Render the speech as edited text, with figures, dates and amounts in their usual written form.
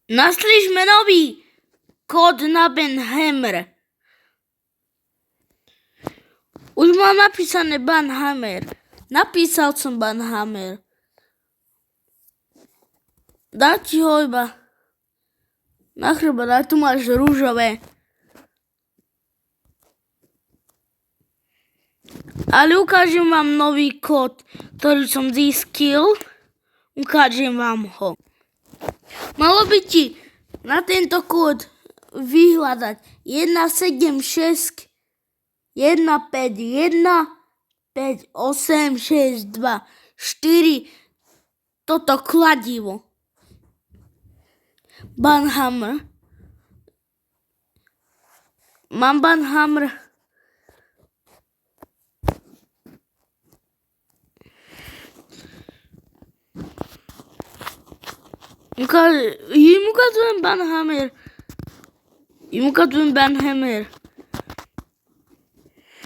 Našli sme nový kód na Banhammer. Už mám napísané Banhammer. Napísal som Banhammer. Dá ti ho iba na chrbát, a tu máš rúžové. Ale ukážem vám nový kód, ktorý som získal. Ukážem vám ho. Malo by ti na tento kód vyhľadať 176 151 5862 4 toto kladivo. Banhammer. Mám Banhammer. Im ukazujem Banhammer.